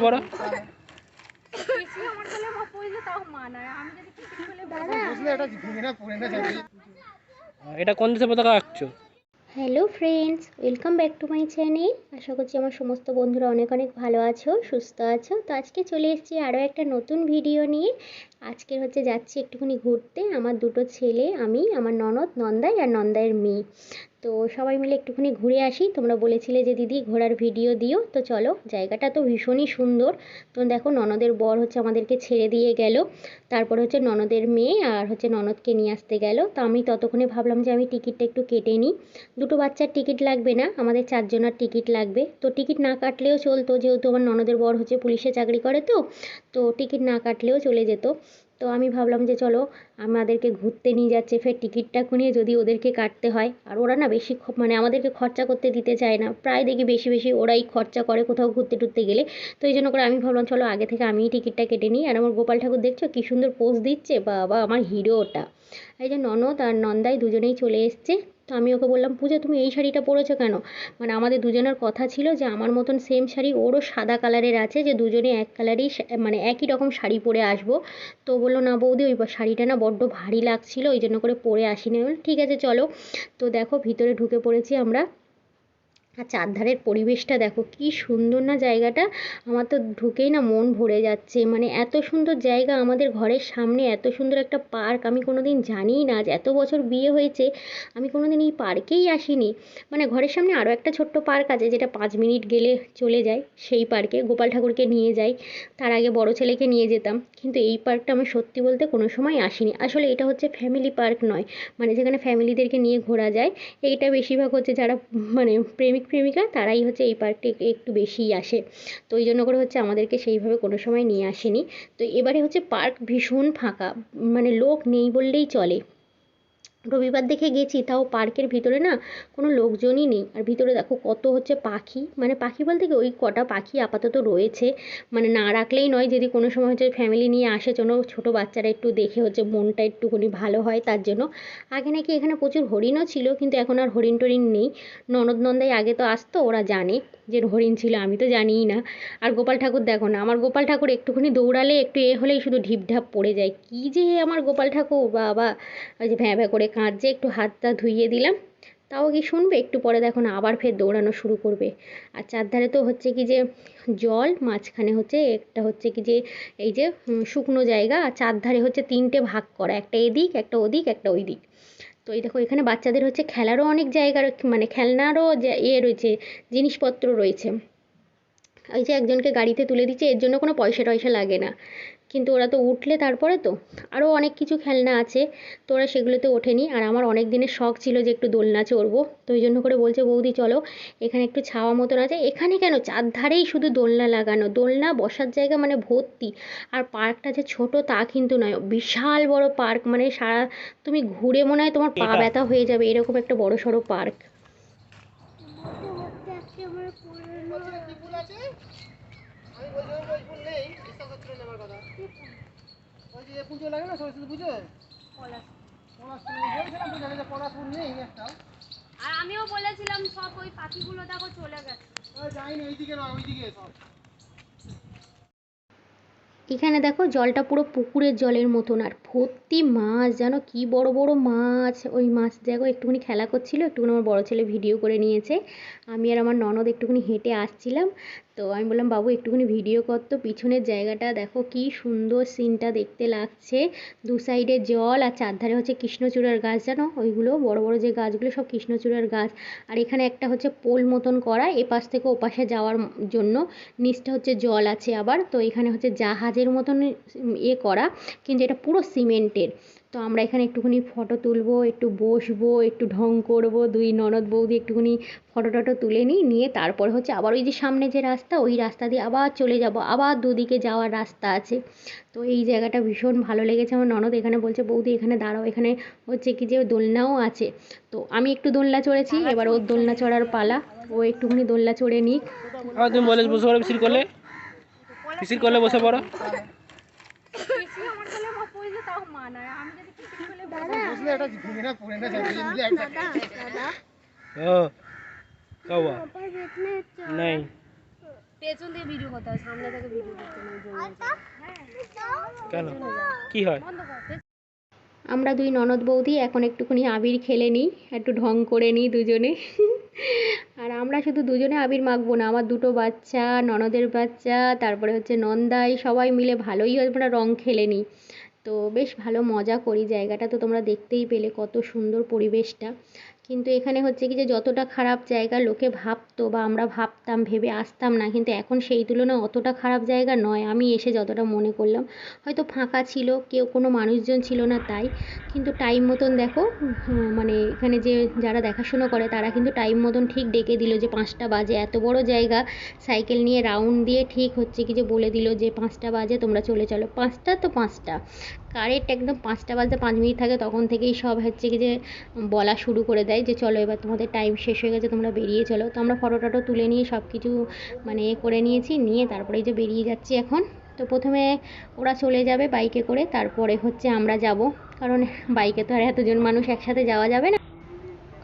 বড় এটা কোন দেশে পতাকা আঁকছো? Hello friends, welcome back to my channel. আশা করছি আমার সমস্ত বন্ধুরা অনেক অনেক ভালো আছো, সুস্থ আছো। তো আজকে চলে এসেছি আরও একটা নতুন ভিডিও নিয়ে। আজকে যাচ্ছি একটুখানি ঘুরতে। আমার দুটো ছেলে, আমি, আমার ননদ, নন্দাই আর নন্দাইয়ের মেয়ে। তো সবাই মিলে একটুখানি ঘুরে আসি। তোমরা বলেছিলে যে দিদি ঘোরার ভিডিও দিও, তো চলো। জায়গাটা তো ভীষণই সুন্দর। তো দেখো, ননদের বর আমাদেরকে ছেড়ে দিয়ে গেল। তারপর ননদের মেয়ে আর ননদকে নিয়ে আসতে গেল। তো আমি ততক্ষণে ভাবলাম যে আমি টিকিটটা একটু কেটে নিই। দুটো বাচ্চার টিকিট লাগবে না, আমাদের 4 জনের টিকিট লাগবে। তো টিকিট না কাটলেও চলতো, যেহেতু আমার ননদের বর পুলিশে চাকরি করে, তো টিকিট না কাটলেও চলে যেত। তো আমি ভাবলাম যে চলো, আমাদেরকে ঘুরতে নিয়ে যাচ্ছে, ফের টিকিটটা নিয়ে যদি ওদেরকে কাটতে হয়। আর ওরা না বেশি আমাদেরকে খরচা করতে দিতে চায় না, প্রায় দেখি বেশি বেশি ওরাই খরচা করে কোথাও ঘুরতে টুরতে গেলে। তো এই জন্য করে আমি ভাবলাম চলো আগে থেকে আমিই টিকিটটা কেটে নিই। আর আমার গোপাল ঠাকুর দেখছো কী সুন্দর পোজ দিচ্ছে, বাবা আমার হিরো ওটা। এই যে ননদ আর নন্দাই দুজনেই চলে এসছে। তো আমি ওকে বললাম, পূজা তুমি এই শাড়িটা পরেছো কেন? মানে আমাদের দুজনের কথা ছিল যে আমার মতন সেম শাড়ি ওরও সাদা কালারের আছে, যে দুজনে এক কালারই মানে একই রকম শাড়ি পরে আসবো। তো বললো না বৌদি, ওই শাড়িটা না বড্ড ভারী লাগছিল, ওই জন্য করে পরে আসিনি। আমি ঠিক আছে চলো। তো দেখো ভিতরে ঢুকে পড়েছি আমরা। আর চারধারের পরিবেশটা দেখো কি সুন্দর না জায়গাটা। আমার তো ঢুকেই না মন ভরে যাচ্ছে। মানে এত সুন্দর জায়গা, আমাদের ঘরের সামনে এত সুন্দর একটা পার্ক। আমি কোনো দিন জানিই না, আজ এত বছর বিয়ে হয়েছে আমি কোনো দিন এই পার্কেই আসিনি। মানে ঘরের সামনে আরও একটা ছোট্ট পার্ক আছে, যেটা 5 মিনিট গেলে চলে যায়। সেই পার্কে গোপাল ঠাকুরকে নিয়ে যাই, তার আগে বড় ছেলেকে নিয়ে যেতাম। কিন্তু এই পার্কটা আমি সত্যি বলতে কোনো সময় আসিনি। আসলে এটা ফ্যামিলি পার্ক নয়, মানে যেখানে ফ্যামিলিদেরকে নিয়ে ঘোরা যায়। এইটা বেশিরভাগ যারা মানে প্রেমিকা তারাই এই পার্কটি একটু বেশিই আসে। তো ওই জন্য করে আমাদেরকে সেইভাবে কোনো সময় নিয়ে আসেনি। তো এবারে পার্ক ভীষণ ফাঁকা, মানে লোক নেই বললেই চলে। রবিবার দেখে গেছি, তাও পার্কের ভিতরে না কোনো লোকজনই নেই। আর ভিতরে দেখো কত পাখি, মানে পাখি বলতে কি ওই কটা পাখি আপাতত রয়েছে। মানে না রাখলেই নয়, যদি কোনো সময় ফ্যামিলি নিয়ে আসে, কোনো ছোটো বাচ্চারা একটু দেখে মনটা একটুখানি ভালো হয় তার জন্য। আগে নাকি এখানে প্রচুর হরিণও ছিল, কিন্তু এখন আর হরিণ টরিণ নেই। ননদ নন্দাই আগে তো আসতো, ওরা জানে যে হরিণ ছিল, আমি তো জানিই না। আর গোপাল ঠাকুর দেখো না, আমার গোপাল ঠাকুর একটুখানি দৌড়ালে একটু হলেই শুধু ঢিপঢাপ পড়ে যায়। কী যে আমার গোপাল ঠাকুর, বাবা! ওই যে ভ্যাঁ ভ্যাঁ করে কাঁদছে, একটু হাতটা ধুইয়ে দিলাম, তাও কি শুনবে? একটু পরে দেখো না আবার ফের দৌড়ানো শুরু করবে। আর চারধারে তো কি যে জল, মাঝখানে একটা কি যে এই যে শুকনো জায়গা, আর চারধারে 3টে ভাগ করা, একটা এদিক, একটা ওদিক, একটা ওই দিক। তো এই দেখো এখানে বাচ্চাদের খেলারও অনেক জায়গা, মানে খেলনারও রয়েছে, জিনিসপত্র রয়েছে। ওই যে একজনকে গাড়িতে তুলে দিচ্ছে, এর জন্য কোনো পয়সা টয়সা লাগে না। কিন্তু ওরা তো উঠলে তারপরে তো আরও অনেক কিছু খেলনা আছে, তো ওরা সেগুলোতে ওঠেনি। আর আমার অনেক দিনের শখ ছিল যে একটু দোলনা চড়বো, তো ওই জন্য করে বলছে বৌদি চলো, এখানে একটু ছাওয়া মতন আছে। এখানে কেন, চারধারেই শুধু দোলনা লাগানো, দোলনা বসার জায়গা মানে ভর্তি। আর পার্কটা যে ছোট তা কিন্তু নয়, বিশাল বড় পার্ক। মানে সারা তুমি ঘুরে মনে হয় তোমার পা ব্যথা হয়ে যাবে, এরকম একটা বড় সড়ো পার্ক। ওই যে পুজো লাগে না, সরস্বতী পুজো, আর আমিও বলেছিলাম সব ওই পাখিগুলো দেখো চলে গেছে। যাইনি ওইদিকে, না ওইদিকে সব। এখানে দেখো জলটা পুরো পুকুরের জলের মতন, আর ভর্তি মাছ, জানো কি বড় বড় মাছ। ওই মাছ দেখো একটুখানি খেলা করছিল, একটুখানি আমার বড় ছেলে ভিডিও করে নিয়েছে। আমি আর আমার ননদ একটুখানি হেঁটে আসছিলাম। তো আমি বললাম বাবু একটুখানি ভিডিও কর তো। পিছনের জায়গাটা দেখো কি সুন্দর সিনটা দেখতে লাগছে। দু সাইডে জল, আর চারধারে কৃষ্ণচূড়ার গাছ, জানো ওইগুলো বড় বড় যে গাছগুলো সব কৃষ্ণচূড়ার গাছ। আর এখানে একটা পোল মতন করা, এপাশ থেকে ওপাশে যাওয়ার জন্য। নিচটা জল আছে আবার। তো এখানে জাহাজের মতন করা, কিন্তু এটা পুরো সিমেন্টের। তো আমরা এখানে একটুখানি ফটো তুলবো, একটু বসবো, একটু ঢং করবো, দুই ননদ বৌদি একটুখানি ফটো টটো তুলে নিয়ে তারপর আবার ওই যে সামনে যে রাস্তা, ওই রাস্তা দিয়ে আবার চলে যাব, আবার দুদিকে যাওয়ার রাস্তা আছে। তো এই জায়গাটা ভীষণ ভালো লেগেছে। আমার ননদ এখানে বলছে বৌদি এখানে দাঁড়াও, এখানে কি যে দোলনাও আছে। তো আমি একটু দোলনা চড়েছি, এবার ওর দোলনা চড়ার পালা। ও একটুখানি দোলনা চড়ে নিক। তুমি বলে বসে পড়ো, মিছিল করলে বসে পড়ো। नहीं পেছন দিয়ে ভিডিও করতে হয়, সামনে থেকে ভিডিও করতে নেই কেন কি হয়? বন্ধ কর। আমরা দুই ননদ বৌদি এখন একটুখানি আবির খেলে নিই, একটু ঢং করে নিই দুজনে। আর আমরা শুধু দুজনে আবির মাখবো না, আমার দুটো বাচ্চা, ননদের বাচ্চা, তারপরে হচ্ছে নন্দাই, সবাই মিলে ভালোই আমরা রং খেলে নিই। তো বেশ ভালো মজা করি। জায়গাটা তো তোমরা দেখতেই পেলে কত সুন্দর পরিবেশটা। কিন্তু এখানে হচ্ছে কি যে যতটা খারাপ জায়গা লোকে ভাবতো বা আমরা ভাবতাম, ভেবে আসতাম না, কিন্তু এখন সেই তুলনায় অতটা খারাপ জায়গা নয়। আমি এসে যতটা মনে করলাম, হয়তো ফাঁকা ছিল, কেউ কোনো মানুষজন ছিল না তাই, কিন্তু টাইম মতন দেখো মানে এখানে যে যারা দেখাশুনো করে তারা কিন্তু টাইম মতন ঠিক ডেকে দিল যে 5টা বাজে। এত বড় জায়গা, সাইকেল নিয়ে রাউন্ড দিয়ে ঠিক হচ্ছে কি যে বলে দিল যে 5টা বাজে, তোমরা চলে চলো। 5টা তো 5টা, কারেক্ট একদম 5টা বাজতে 5 মিনিট থাকে, তখন থেকেই সব হচ্ছে কি যে বলা শুরু করে দেয় যে চলো এবার তোমাদের টাইম শেষ হয়ে গেছে, তোমরা বেরিয়ে চলো। তো আমরা ফটো টটো তুলে নিয়ে সব কিছু মানে করে নিয়েছি, নিয়ে তারপরে এই যে বেরিয়ে যাচ্ছি এখন। তো প্রথমে ওরা চলে যাবে বাইকে করে, তারপরে হচ্ছে আমরা যাব, কারণ বাইকে তো আর এতজন মানুষ একসাথে যাওয়া যাবে না।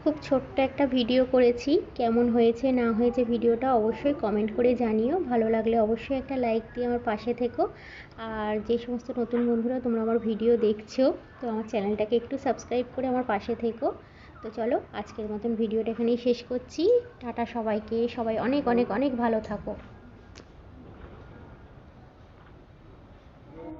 খুব ছোট্ট একটা ভিডিও করেছি, কেমন হয়েছে না হয়েছে ভিডিওটা অবশ্যই কমেন্ট করে জানিও। ভালো লাগলে অবশ্যই একটা লাইক দিয়ে আমার পাশে থেকো। আর যে সমস্ত নতুন বন্ধুরা তোমরা আমার ভিডিও দেখছো, তো আমার চ্যানেলটাকে একটু সাবস্ক্রাইব করে আমার পাশে থেকো। তো চলো আজকের মতন ভিডিওটা এখানেই শেষ করছি। টাটা সবাইকে, সবাই অনেক অনেক অনেক ভালো থাকো।